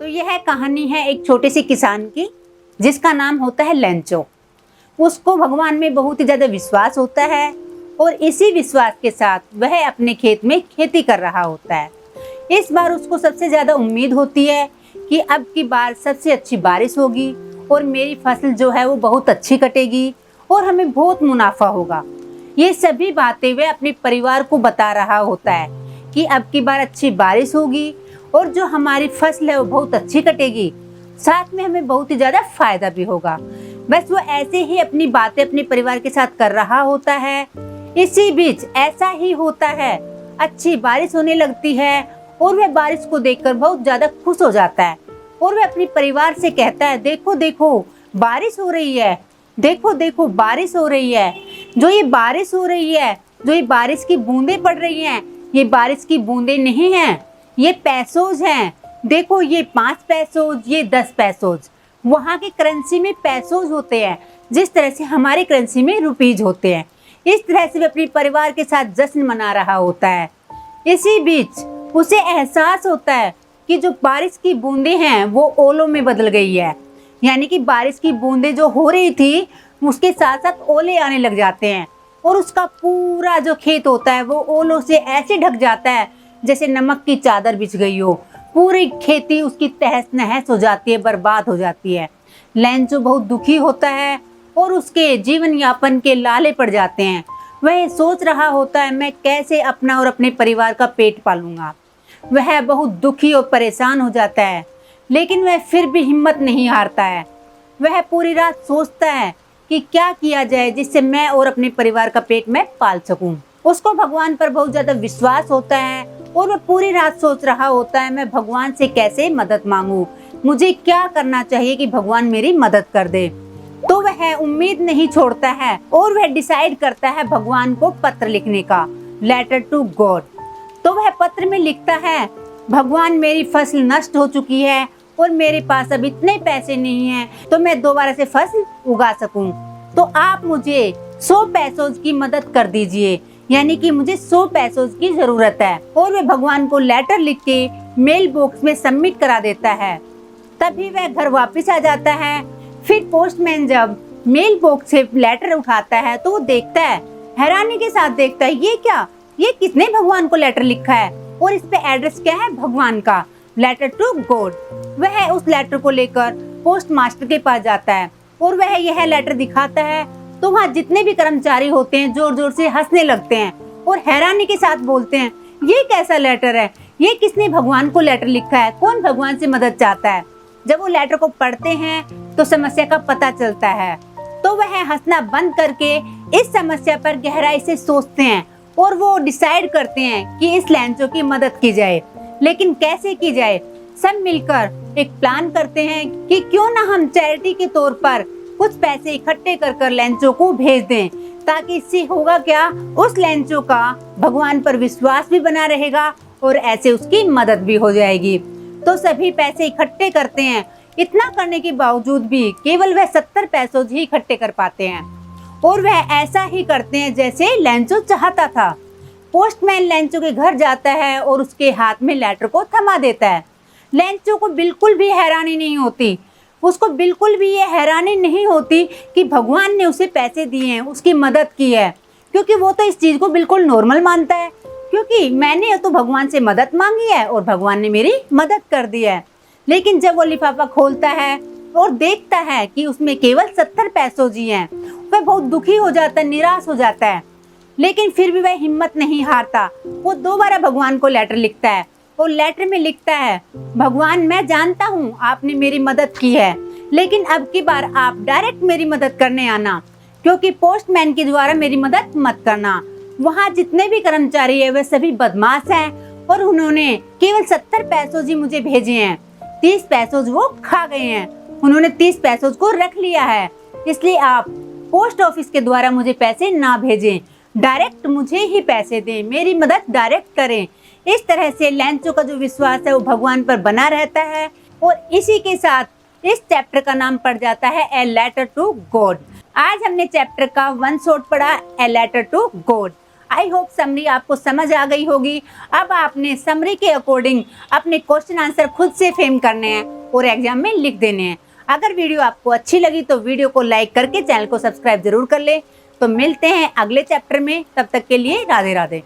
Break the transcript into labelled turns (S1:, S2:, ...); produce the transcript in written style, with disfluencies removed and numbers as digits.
S1: तो यह कहानी है एक छोटे से किसान की, जिसका नाम होता है लेंचो। उसको भगवान में बहुत ही ज़्यादा विश्वास होता है और इसी विश्वास के साथ वह अपने खेत में खेती कर रहा होता है। इस बार उसको सबसे ज़्यादा उम्मीद होती है कि अब की बार सबसे अच्छी बारिश होगी और मेरी फसल जो है वो बहुत अच्छी कटेगी और हमें बहुत मुनाफा होगा। ये सभी बातें वह अपने परिवार को बता रहा होता है कि अब की बार अच्छी बारिश होगी और जो हमारी फसल है वो बहुत अच्छी कटेगी, साथ में हमें बहुत ही ज़्यादा फायदा भी होगा। बस वो ऐसे ही अपनी बातें अपने परिवार के साथ कर रहा होता है। इसी बीच ऐसा ही होता है, अच्छी बारिश होने लगती है और वह बारिश को देखकर बहुत ज़्यादा खुश हो जाता है और वह अपने परिवार से कहता है, देखो देखो बारिश हो रही है, देखो देखो बारिश हो रही है। जो ये बारिश हो रही है, जो ये बारिश की बूंदें पड़ रही हैं, ये बारिश की बूंदें नहीं हैं, ये पैसोज हैं। देखो ये 5 पैसोज, ये 10 पैसोज। वहाँ की करेंसी में पैसोज होते हैं, जिस तरह से हमारी करेंसी में रुपीज होते हैं। इस तरह से वे अपने परिवार के साथ जश्न मना रहा होता है। इसी बीच उसे एहसास होता है कि जो बारिश की बूंदें हैं वो ओलों में बदल गई है, यानी कि बारिश की बूंदें जो हो रही थी उसके साथ साथ ओले आने लग जाते हैं और उसका पूरा जो खेत होता है वो ओलों से ऐसे ढक जाता है जैसे नमक की चादर बिछ गई हो। पूरी खेती उसकी तहस नहस हो जाती है, बर्बाद हो जाती है। लेंचो बहुत दुखी होता है और उसके जीवन यापन के लाले पड़ जाते हैं। वह सोच रहा होता है, मैं कैसे अपना और अपने परिवार का पेट पालूंगा। वह बहुत दुखी और परेशान हो जाता है, लेकिन वह फिर भी हिम्मत नहीं हारता है। वह पूरी रात सोचता है कि क्या किया जाए जिससे मैं और अपने परिवार का पेट मैं पाल सकूं। उसको भगवान पर बहुत ज़्यादा विश्वास होता है और वह पूरी रात सोच रहा होता है, मैं भगवान से कैसे मदद मांगूं, मुझे क्या करना चाहिए कि भगवान मेरी मदद कर दे। तो वह उम्मीद नहीं छोड़ता है और वह डिसाइड करता है भगवान को पत्र लिखने का, लेटर टू गॉड। तो वह पत्र में लिखता है, भगवान मेरी फसल नष्ट हो चुकी है और मेरे पास अब इतने पैसे नहीं हैं तो मैं दोबारा से फसल उगा सकूं, तो आप मुझे 100 पैसों की मदद कर दीजिए, यानी कि मुझे 100 पैसों की जरूरत है। और वह भगवान को लेटर लिख के मेल बॉक्स में सबमिट करा देता है। तभी वह घर वापस आ जाता है। फिर पोस्टमैन जब मेल बॉक्स से लेटर उठाता है तो वो देखता है, हैरानी के साथ देखता है, ये क्या, ये किसने भगवान को लेटर लिखा है और इस पे एड्रेस क्या है, भगवान का, लेटर टू गॉड। वह उस लेटर को लेकर पोस्ट मास्टर के पास जाता है और वह यह लेटर दिखाता है तो वहाँ जितने भी कर्मचारी होते हैं जोर जोर से हंसने लगते हैं और हैरानी के साथ बोलते हैं, ये कैसा लेटर है, ये किसने भगवान को लेटर लिखा है, कौन भगवान से मदद चाहता है। जब वो लेटर को पढ़ते हैं तो समस्या का पता चलता है, तो वह हंसना बंद करके इस समस्या पर गहराई से सोचते हैं और वो डिसाइड करते हैं कि इस लेंचो की मदद की जाए। लेकिन कैसे की जाए, सब मिलकर एक प्लान करते हैं कि क्यों ना हम चैरिटी के तौर पर कुछ पैसे इकट्ठे कर कर लेंचो को भेज दें, ताकि इससे होगा क्या, उस लेंचो का भगवान पर विश्वास भी बना रहेगा और ऐसे उसकी मदद भी हो जाएगी। तो सभी पैसे इकट्ठे करते हैं। इतना करने के बावजूद भी केवल वह 70 पैसों ही इकट्ठे कर पाते हैं और वह ऐसा ही करते हैं जैसे लेंचो चाहता था। पोस्टमैन लेंचो के घर जाता है और उसके हाथ में लेटर को थमा देता है। लेंचो को बिल्कुल भी हैरानी नहीं होती, उसको बिल्कुल भी ये हैरानी नहीं होती कि भगवान ने उसे पैसे दिए हैं, उसकी मदद की है, क्योंकि वो तो इस चीज़ को बिल्कुल नॉर्मल मानता है, क्योंकि मैंने तो भगवान से मदद मांगी है और भगवान ने मेरी मदद कर दी है। लेकिन जब वो लिफाफा खोलता है और देखता है कि उसमें केवल 70 पैसों जी हैं, वह बहुत दुखी हो जाता है, निराश हो जाता है। लेकिन फिर भी वह हिम्मत नहीं हारता। वो दोबारा भगवान को लेटर लिखता है और लेटर में लिखता है, भगवान मैं जानता हूँ आपने मेरी मदद की है, लेकिन अब की बार आप डायरेक्ट मेरी मदद करने आना, क्योंकि पोस्टमैन के द्वारा मेरी मदद मत करना। वहाँ जितने भी कर्मचारी है वे सभी बदमाश हैं और उन्होंने केवल 70 पैसों ही मुझे भेजे हैं, 30 पैसों वो खा गए हैं, उन्होंने 30 पैसों को रख लिया है, इसलिए आप पोस्ट ऑफिस के द्वारा मुझे पैसे ना भेजें, डायरेक्ट मुझे ही पैसे दें, मेरी मदद डायरेक्ट करें। इस तरह से लेंचो का जो विश्वास है वो भगवान पर बना रहता है और इसी के साथ इस चैप्टर का नाम पड़ जाता है ए लेटर टू गॉड। आज हमने चैप्टर का 1 शॉट पढ़ा, A letter to God. I hope summary आपको समझ आ गई होगी। अब आपने समरी के अकॉर्डिंग अपने क्वेश्चन आंसर खुद से फ्रेम करने हैं और एग्जाम में लिख देने हैं। अगर वीडियो आपको अच्छी लगी तो वीडियो को लाइक करके चैनल को सब्सक्राइब जरूर कर ले। तो मिलते हैं अगले चैप्टर में, तब तक के लिए राधे राधे।